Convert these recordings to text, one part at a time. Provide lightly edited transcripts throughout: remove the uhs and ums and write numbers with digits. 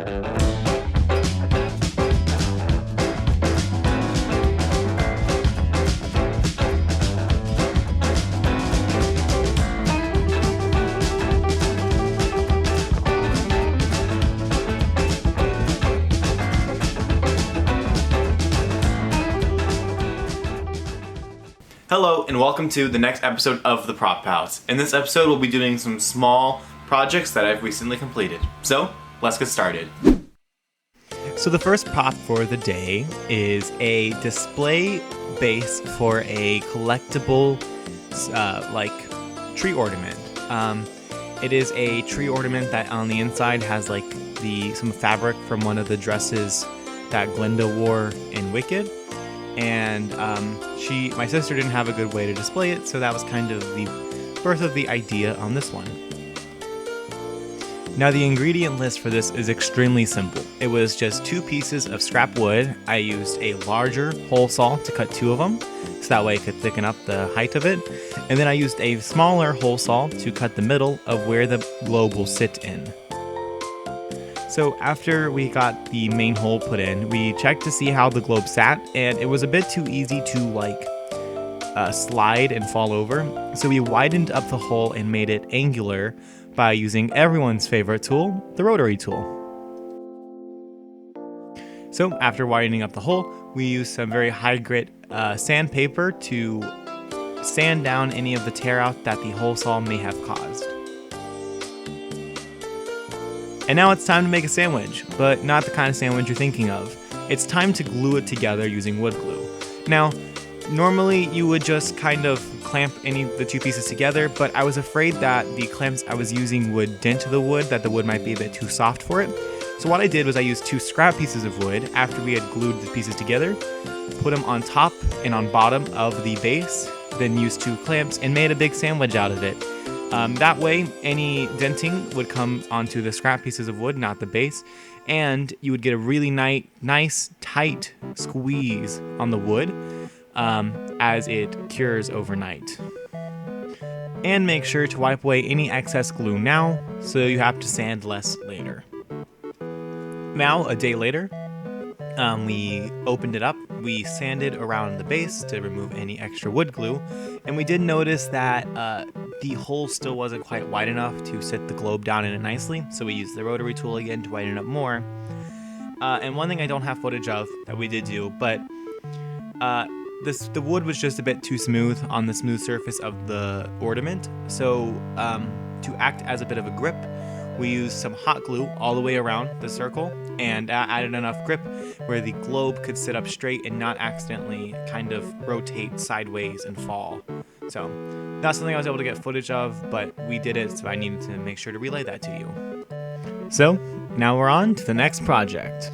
Hello and welcome to the next episode of The Prop Pals. In this episode we'll be doing some small projects that I've recently completed. So, let's get started. So the first prop for the day is a display base for a collectible tree ornament. It is a tree ornament that on the inside has some fabric from one of the dresses that Glinda wore in Wicked. And my sister didn't have a good way to display it, so that was kind of the birth of the idea on this one. Now the ingredient list for this is extremely simple. It was just 2 pieces of scrap wood. I used a larger hole saw to cut 2 of them, so that way I could thicken up the height of it. And then I used a smaller hole saw to cut the middle of where the globe will sit in. So after we got the main hole put in, we checked to see how the globe sat, and it was a bit too easy to slide and fall over. So we widened up the hole and made it angular by using everyone's favorite tool, the rotary tool. So after widening up the hole, we used some very high grit sandpaper to sand down any of the tear out that the hole saw may have caused. And now it's time to make a sandwich, but not the kind of sandwich you're thinking of. It's time to glue it together using wood glue. Now, normally you would just kind of clamp any of the 2 pieces together, but I was afraid that the clamps I was using would dent the wood, that the wood might be a bit too soft for it. So what I did was I used 2 scrap pieces of wood after we had glued the pieces together, put them on top and on bottom of the base, then used 2 clamps and made a big sandwich out of it. That way, any denting would come onto the scrap pieces of wood, not the base, and you would get a really nice, tight squeeze on the wood as it cures overnight. And make sure to wipe away any excess glue now, so you have to sand less later. Now, a day later, we opened it up, we sanded around the base to remove any extra wood glue, and we did notice that the hole still wasn't quite wide enough to sit the globe down in it nicely, so we used the rotary tool again to widen it up more. And one thing I don't have footage of that we did do, but the wood was just a bit too smooth on the smooth surface of the ornament, so to act as a bit of a grip, we used some hot glue all the way around the circle and added enough grip where the globe could sit up straight and not accidentally kind of rotate sideways and fall. So that's something I was able to get footage of, but we did it, so I needed to make sure to relay that to you. So now we're on to the next project.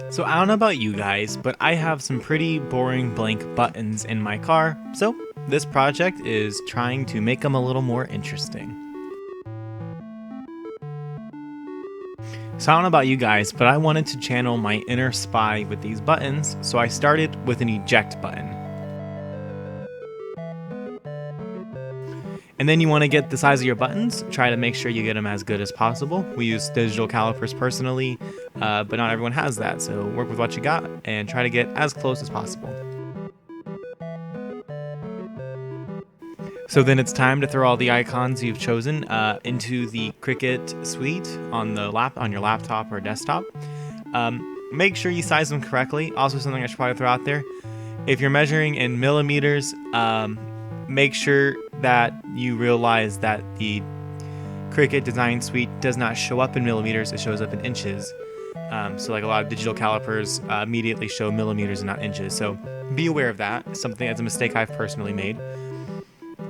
So I don't know about you guys, but I have some pretty boring blank buttons in my car, so this project is trying to make them a little more interesting. So I don't know about you guys, but I wanted to channel my inner spy with these buttons, so I started with an eject button. And then you want to get the size of your buttons, try to make sure you get them as good as possible. We use digital calipers personally, but not everyone has that, so work with what you got and try to get as close as possible. So then it's time to throw all the icons you've chosen into the Cricut suite on your laptop or desktop. Make sure you size them correctly. Also, something I should probably throw out there: if you're measuring in millimeters, make sure that you realize that the Cricut Design Suite does not show up in millimeters; it shows up in inches. So a lot of digital calipers immediately show millimeters and not inches. So be aware of that. It's a mistake I've personally made.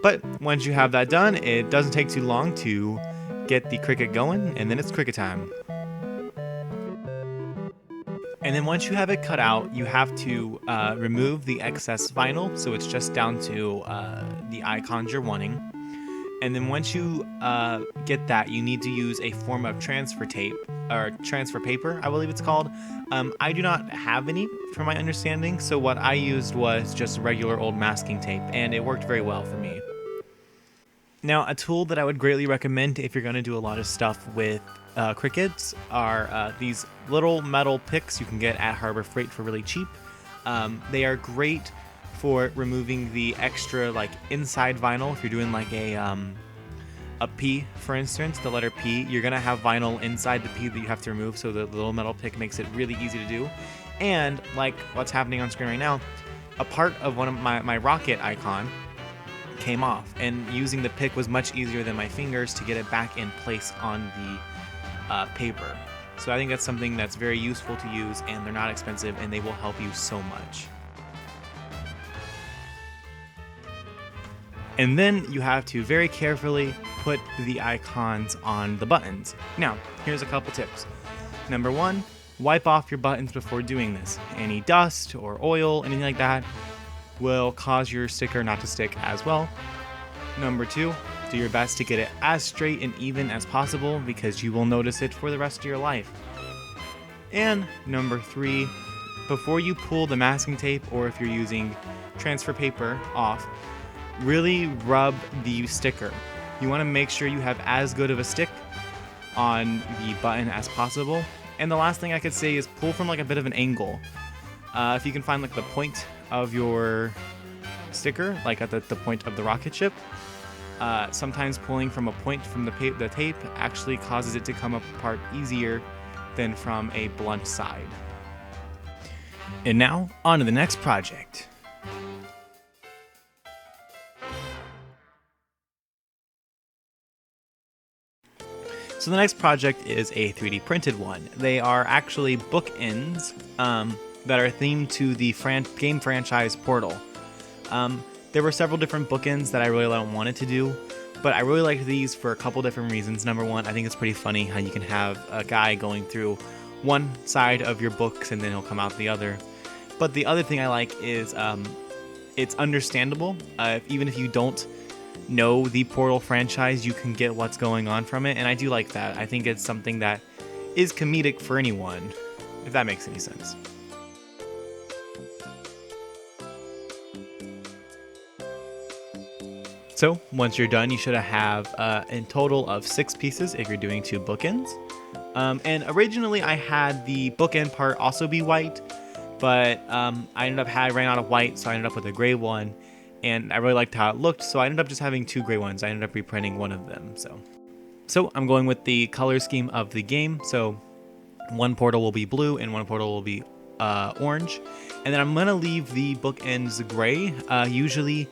But once you have that done, it doesn't take too long to get the Cricut going, and then it's Cricut time. And then once you have it cut out, you have to remove the excess vinyl, so it's just down to the icons you're wanting. And then once you get that, you need to use a form of transfer tape, or transfer paper, I believe it's called. I do not have any, from my understanding, so what I used was just regular old masking tape, and it worked very well for me. Now, a tool that I would greatly recommend if you're going to do a lot of stuff with Crickets are these little metal picks you can get at Harbor Freight for really cheap. They are great for removing the extra like inside vinyl. If you're doing like a P, for instance, the letter P, you're gonna have vinyl inside the P that you have to remove, so the little metal pick makes it really easy to do. And like what's happening on screen right now, a part of one of my rocket icon came off, and using the pick was much easier than my fingers to get it back in place on the paper. So I think that's something that's very useful to use, and they're not expensive, and they will help you so much. And then you have to very carefully put the icons on the buttons. Now, here's a couple tips. Number 1, wipe off your buttons before doing this. Any dust or oil, anything like that, will cause your sticker not to stick as well. Number 2, do your best to get it as straight and even as possible, because you will notice it for the rest of your life. And number 3, before you pull the masking tape, or if you're using transfer paper off, really rub the sticker. You want to make sure you have as good of a stick on the button as possible. And the last thing I could say is pull from like a bit of an angle. If you can find like the point of your sticker, like at the point of the rocket ship, sometimes pulling from a point from the tape actually causes it to come apart easier than from a blunt side. And now, on to the next project. So the next project is a 3D printed one. They are actually bookends that are themed to the game franchise Portal. There were several different bookends that I really wanted to do, but I really liked these for a couple different reasons. Number 1, I think it's pretty funny how you can have a guy going through one side of your books and then he'll come out the other. But the other thing I like is it's understandable. Even if you don't know the Portal franchise, you can get what's going on from it, and I do like that. I think it's something that is comedic for anyone, if that makes any sense. So once you're done, you should have in total of 6 pieces if you're doing 2 bookends. And originally I had the bookend part also be white, but I ran out of white, so I ended up with a gray one. And I really liked how it looked, so I ended up just having 2 gray ones. I ended up reprinting one of them. So I'm going with the color scheme of the game. So one portal will be blue and one portal will be orange. And then I'm gonna leave the bookends gray. Usually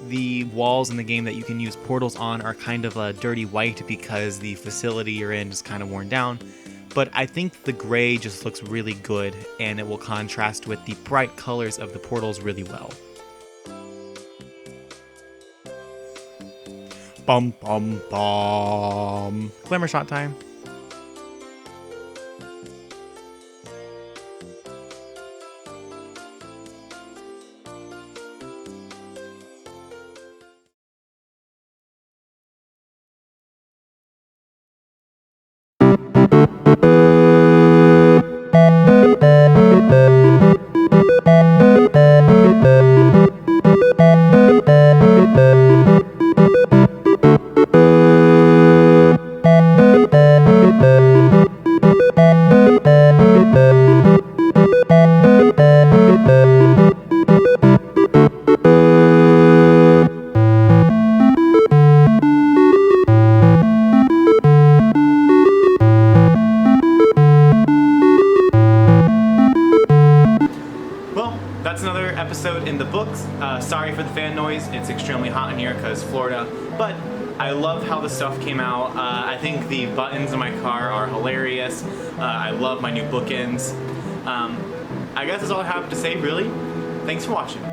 the walls in the game that you can use portals on are kind of a dirty white because the facility you're in is kind of worn down. But I think the gray just looks really good, and it will contrast with the bright colors of the portals really well. Bum bum bum. Glamour shot time. That's another episode in the books. Sorry for the fan noise. It's extremely hot in here because Florida. But I love how the stuff came out. I think the buttons in my car are hilarious. I love my new bookends. I guess that's all I have to say, really. Thanks for watching.